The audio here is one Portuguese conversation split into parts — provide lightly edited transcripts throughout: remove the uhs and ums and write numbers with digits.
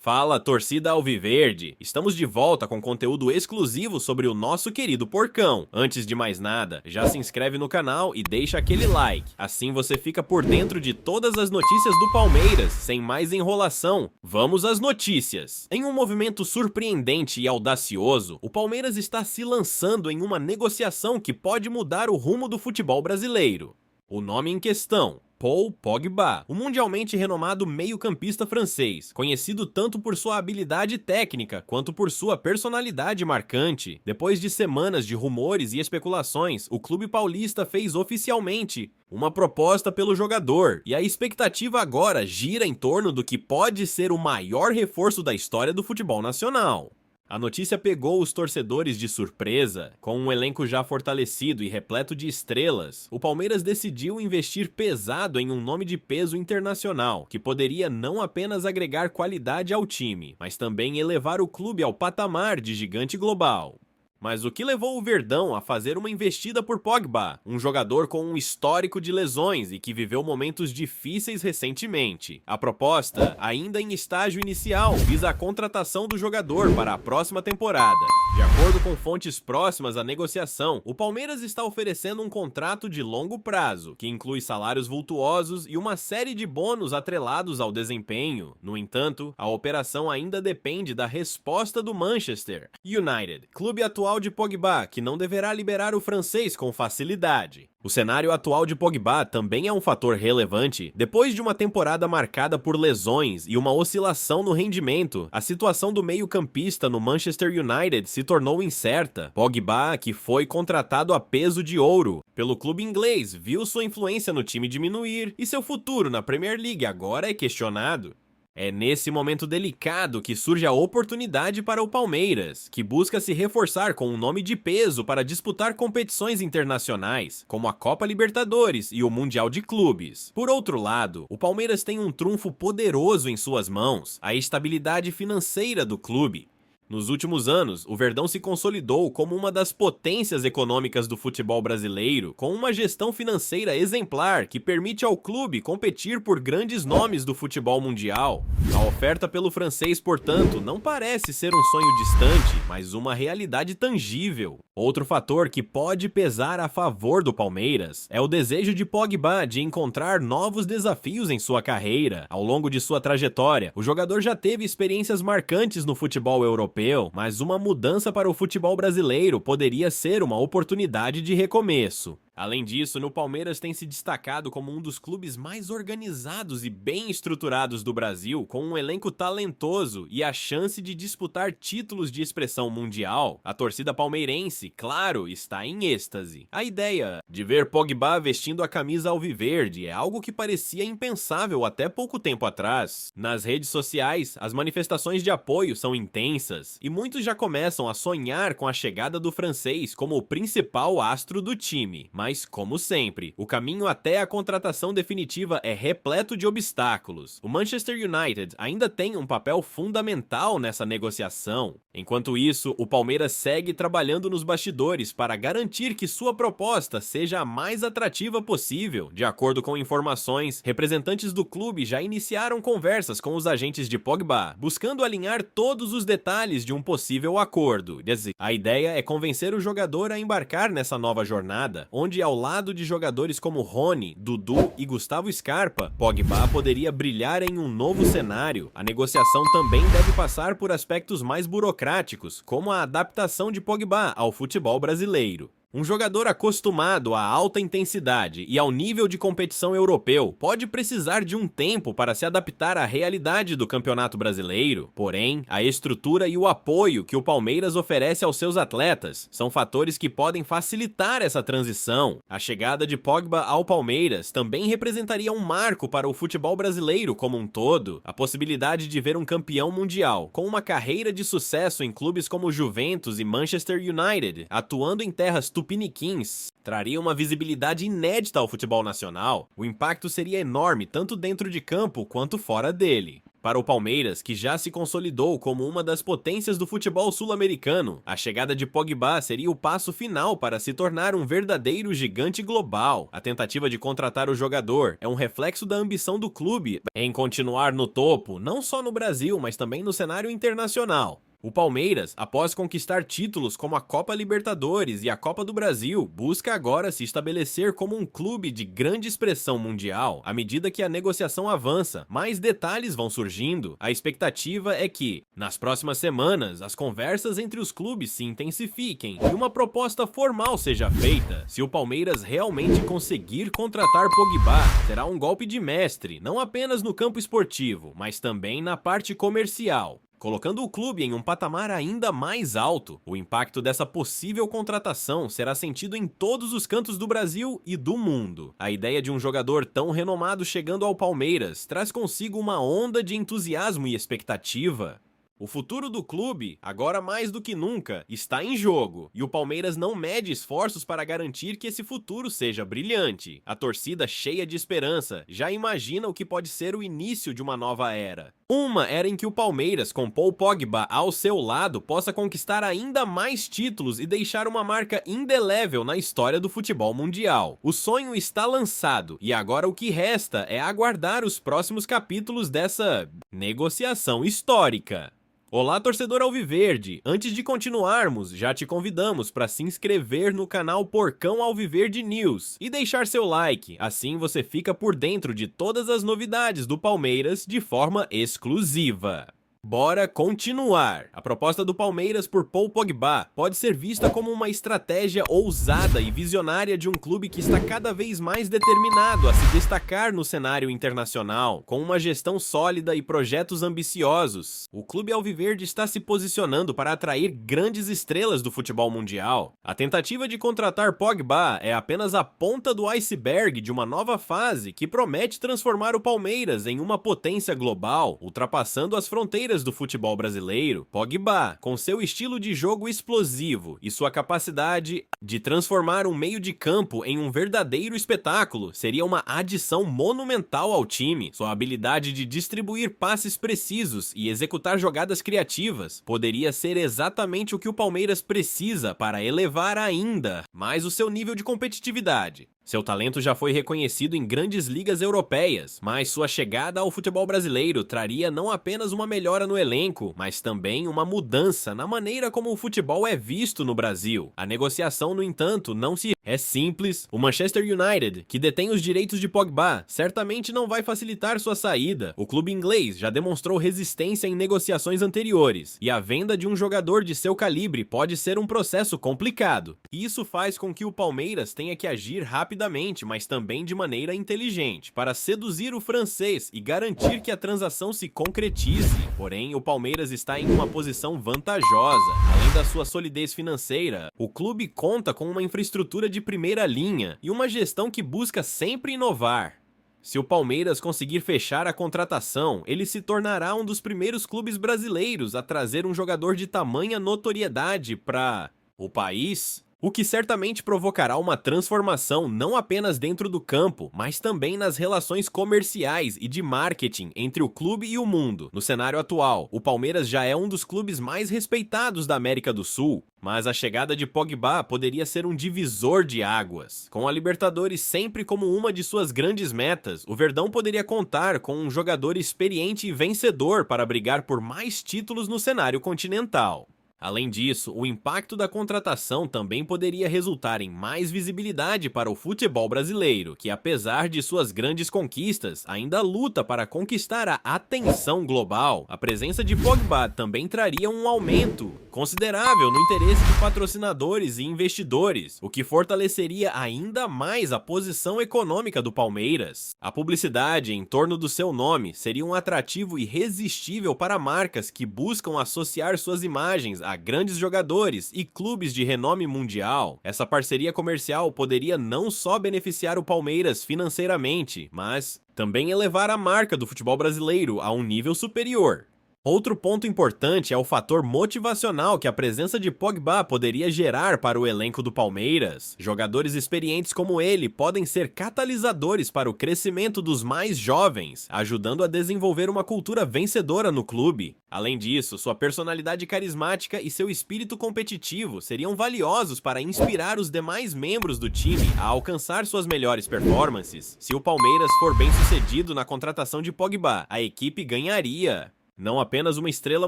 Fala, torcida alviverde! Estamos de volta com conteúdo exclusivo sobre o nosso querido porcão. Antes de mais nada, já se inscreve no canal e deixa aquele like. Assim você fica por dentro de todas as notícias do Palmeiras, sem mais enrolação. Vamos às notícias! Em um movimento surpreendente e audacioso, o Palmeiras está se lançando em uma negociação que pode mudar o rumo do futebol brasileiro. O nome em questão: Paul Pogba, o mundialmente renomado meio-campista francês, conhecido tanto por sua habilidade técnica quanto por sua personalidade marcante. Depois de semanas de rumores e especulações, o clube paulista fez oficialmente uma proposta pelo jogador, e a expectativa agora gira em torno do que pode ser o maior reforço da história do futebol nacional. A notícia pegou os torcedores de surpresa. Com um elenco já fortalecido e repleto de estrelas, o Palmeiras decidiu investir pesado em um nome de peso internacional, que poderia não apenas agregar qualidade ao time, mas também elevar o clube ao patamar de gigante global. Mas o que levou o Verdão a fazer uma investida por Pogba, um jogador com um histórico de lesões e que viveu momentos difíceis recentemente? A proposta, ainda em estágio inicial, visa a contratação do jogador para a próxima temporada. De acordo com fontes próximas à negociação, o Palmeiras está oferecendo um contrato de longo prazo, que inclui salários vultuosos e uma série de bônus atrelados ao desempenho. No entanto, a operação ainda depende da resposta do Manchester United, clube atual de Pogba, que não deverá liberar o francês com facilidade. O cenário atual de Pogba também é um fator relevante. Depois de uma temporada marcada por lesões e uma oscilação no rendimento, a situação do meio-campista no Manchester United se tornou incerta. Pogba, que foi contratado a peso de ouro pelo clube inglês, viu sua influência no time diminuir e seu futuro na Premier League agora é questionado. É nesse momento delicado que surge a oportunidade para o Palmeiras, que busca se reforçar com um nome de peso para disputar competições internacionais, como a Copa Libertadores e o Mundial de Clubes. Por outro lado, o Palmeiras tem um trunfo poderoso em suas mãos: a estabilidade financeira do clube. Nos últimos anos, o Verdão se consolidou como uma das potências econômicas do futebol brasileiro, com uma gestão financeira exemplar que permite ao clube competir por grandes nomes do futebol mundial. A oferta pelo francês, portanto, não parece ser um sonho distante, mas uma realidade tangível. Outro fator que pode pesar a favor do Palmeiras é o desejo de Pogba de encontrar novos desafios em sua carreira. Ao longo de sua trajetória, o jogador já teve experiências marcantes no futebol europeu, mas uma mudança para o futebol brasileiro poderia ser uma oportunidade de recomeço. Além disso, no Palmeiras tem se destacado como um dos clubes mais organizados e bem estruturados do Brasil, com um elenco talentoso e a chance de disputar títulos de expressão mundial. A torcida palmeirense, claro, está em êxtase. A ideia de ver Pogba vestindo a camisa alviverde é algo que parecia impensável até pouco tempo atrás. Nas redes sociais, as manifestações de apoio são intensas e muitos já começam a sonhar com a chegada do francês como o principal astro do time. Mas, como sempre, o caminho até a contratação definitiva é repleto de obstáculos. O Manchester United ainda tem um papel fundamental nessa negociação. Enquanto isso, o Palmeiras segue trabalhando nos bastidores para garantir que sua proposta seja a mais atrativa possível. De acordo com informações, representantes do clube já iniciaram conversas com os agentes de Pogba, buscando alinhar todos os detalhes de um possível acordo. A ideia é convencer o jogador a embarcar nessa nova jornada, onde ao lado de jogadores como Rony, Dudu e Gustavo Scarpa, Pogba poderia brilhar em um novo cenário. A negociação também deve passar por aspectos mais burocráticos, como a adaptação de Pogba ao futebol brasileiro. Um jogador acostumado à alta intensidade e ao nível de competição europeu pode precisar de um tempo para se adaptar à realidade do Campeonato Brasileiro. Porém, a estrutura e o apoio que o Palmeiras oferece aos seus atletas são fatores que podem facilitar essa transição. A chegada de Pogba ao Palmeiras também representaria um marco para o futebol brasileiro como um todo. A possibilidade de ver um campeão mundial com uma carreira de sucesso em clubes como Juventus e Manchester United, atuando em terras tupiniquins, traria uma visibilidade inédita ao futebol nacional. O impacto seria enorme tanto dentro de campo quanto fora dele. Para o Palmeiras, que já se consolidou como uma das potências do futebol sul-americano, a chegada de Pogba seria o passo final para se tornar um verdadeiro gigante global. A tentativa de contratar o jogador é um reflexo da ambição do clube em continuar no topo, não só no Brasil, mas também no cenário internacional. O Palmeiras, após conquistar títulos como a Copa Libertadores e a Copa do Brasil, busca agora se estabelecer como um clube de grande expressão mundial. À medida que a negociação avança, mais detalhes vão surgindo. A expectativa é que, nas próximas semanas, as conversas entre os clubes se intensifiquem e uma proposta formal seja feita. Se o Palmeiras realmente conseguir contratar Pogba, será um golpe de mestre, não apenas no campo esportivo, mas também na parte comercial, colocando o clube em um patamar ainda mais alto. O impacto dessa possível contratação será sentido em todos os cantos do Brasil e do mundo. A ideia de um jogador tão renomado chegando ao Palmeiras traz consigo uma onda de entusiasmo e expectativa. O futuro do clube, agora mais do que nunca, está em jogo, e o Palmeiras não mede esforços para garantir que esse futuro seja brilhante. A torcida, cheia de esperança, já imagina o que pode ser o início de uma nova era. Uma era em que o Palmeiras, com Paul Pogba ao seu lado, possa conquistar ainda mais títulos e deixar uma marca indelével na história do futebol mundial. O sonho está lançado, e agora o que resta é aguardar os próximos capítulos dessa negociação histórica. Olá, torcedor alviverde! Antes de continuarmos, já te convidamos para se inscrever no canal Porcão Alviverde News e deixar seu like, assim você fica por dentro de todas as novidades do Palmeiras de forma exclusiva. Bora continuar! A proposta do Palmeiras por Paul Pogba pode ser vista como uma estratégia ousada e visionária de um clube que está cada vez mais determinado a se destacar no cenário internacional, com uma gestão sólida e projetos ambiciosos. O clube alviverde está se posicionando para atrair grandes estrelas do futebol mundial. A tentativa de contratar Pogba é apenas a ponta do iceberg de uma nova fase que promete transformar o Palmeiras em uma potência global, ultrapassando as fronteiras do futebol brasileiro. Pogba, com seu estilo de jogo explosivo e sua capacidade de transformar um meio de campo em um verdadeiro espetáculo, seria uma adição monumental ao time. Sua habilidade de distribuir passes precisos e executar jogadas criativas poderia ser exatamente o que o Palmeiras precisa para elevar ainda mais o seu nível de competitividade. Seu talento já foi reconhecido em grandes ligas europeias, mas sua chegada ao futebol brasileiro traria não apenas uma melhora no elenco, mas também uma mudança na maneira como o futebol é visto no Brasil. A negociação, no entanto, não se é simples. O Manchester United, que detém os direitos de Pogba, certamente não vai facilitar sua saída. O clube inglês já demonstrou resistência em negociações anteriores, e a venda de um jogador de seu calibre pode ser um processo complicado. Isso faz com que o Palmeiras tenha que agir rapidamente, mas também de maneira inteligente, para seduzir o francês e garantir que a transação se concretize. Porém, o Palmeiras está em uma posição vantajosa. Além da sua solidez financeira, o clube conta com uma infraestrutura de primeira linha e uma gestão que busca sempre inovar. Se o Palmeiras conseguir fechar a contratação, ele se tornará um dos primeiros clubes brasileiros a trazer um jogador de tamanha notoriedade para o país, o que certamente provocará uma transformação não apenas dentro do campo, mas também nas relações comerciais e de marketing entre o clube e o mundo. No cenário atual, o Palmeiras já é um dos clubes mais respeitados da América do Sul, mas a chegada de Pogba poderia ser um divisor de águas. Com a Libertadores sempre como uma de suas grandes metas, o Verdão poderia contar com um jogador experiente e vencedor para brigar por mais títulos no cenário continental. Além disso, o impacto da contratação também poderia resultar em mais visibilidade para o futebol brasileiro, que apesar de suas grandes conquistas, ainda luta para conquistar a atenção global. A presença de Pogba também traria um aumento considerável no interesse de patrocinadores e investidores, o que fortaleceria ainda mais a posição econômica do Palmeiras. A publicidade em torno do seu nome seria um atrativo irresistível para marcas que buscam associar suas imagens a grandes jogadores e clubes de renome mundial. Essa parceria comercial poderia não só beneficiar o Palmeiras financeiramente, mas também elevar a marca do futebol brasileiro a um nível superior. Outro ponto importante é o fator motivacional que a presença de Pogba poderia gerar para o elenco do Palmeiras. Jogadores experientes como ele podem ser catalisadores para o crescimento dos mais jovens, ajudando a desenvolver uma cultura vencedora no clube. Além disso, sua personalidade carismática e seu espírito competitivo seriam valiosos para inspirar os demais membros do time a alcançar suas melhores performances. Se o Palmeiras for bem-sucedido na contratação de Pogba, a equipe ganharia. Não apenas uma estrela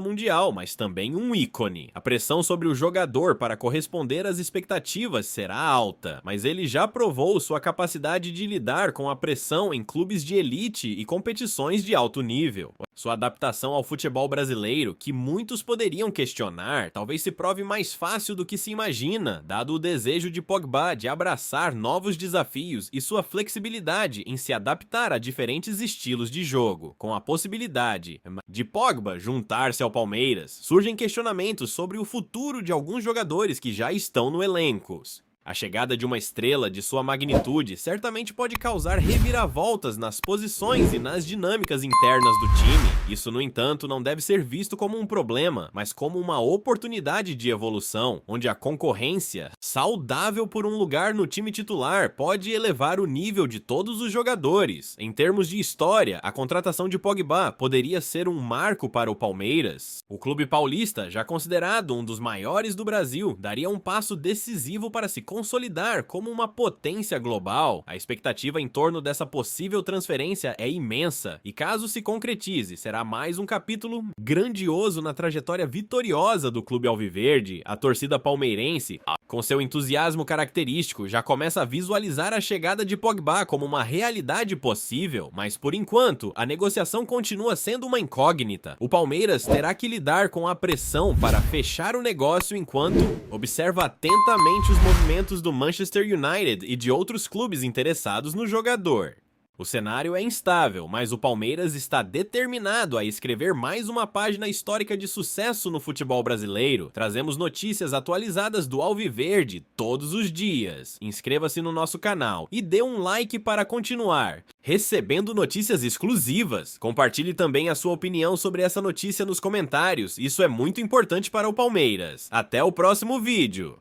mundial, mas também um ícone. A pressão sobre o jogador para corresponder às expectativas será alta, mas ele já provou sua capacidade de lidar com a pressão em clubes de elite e competições de alto nível. Sua adaptação ao futebol brasileiro, que muitos poderiam questionar, talvez se prove mais fácil do que se imagina, dado o desejo de Pogba de abraçar novos desafios e sua flexibilidade em se adaptar a diferentes estilos de jogo. Com a possibilidade de Pogba juntar-se ao Palmeiras, surgem questionamentos sobre o futuro de alguns jogadores que já estão no elenco. A chegada de uma estrela de sua magnitude certamente pode causar reviravoltas nas posições e nas dinâmicas internas do time. Isso, no entanto, não deve ser visto como um problema, mas como uma oportunidade de evolução, onde a concorrência, saudável por um lugar no time titular, pode elevar o nível de todos os jogadores. Em termos de história, a contratação de Pogba poderia ser um marco para o Palmeiras. O clube paulista, já considerado um dos maiores do Brasil, daria um passo decisivo para se consolidar como uma potência global. A expectativa em torno dessa possível transferência é imensa, e caso se concretize, será mais um capítulo grandioso na trajetória vitoriosa do clube alviverde. A torcida palmeirense, com seu entusiasmo característico, já começa a visualizar a chegada de Pogba como uma realidade possível, mas por enquanto, a negociação continua sendo uma incógnita. O Palmeiras terá que lidar com a pressão para fechar o negócio enquanto observa atentamente os movimentos do Manchester United e de outros clubes interessados no jogador. O cenário é instável, mas o Palmeiras está determinado a escrever mais uma página histórica de sucesso no futebol brasileiro. Trazemos notícias atualizadas do Alviverde todos os dias. Inscreva-se no nosso canal e dê um like para continuar recebendo notícias exclusivas. Compartilhe também a sua opinião sobre essa notícia nos comentários, isso é muito importante para o Palmeiras. Até o próximo vídeo!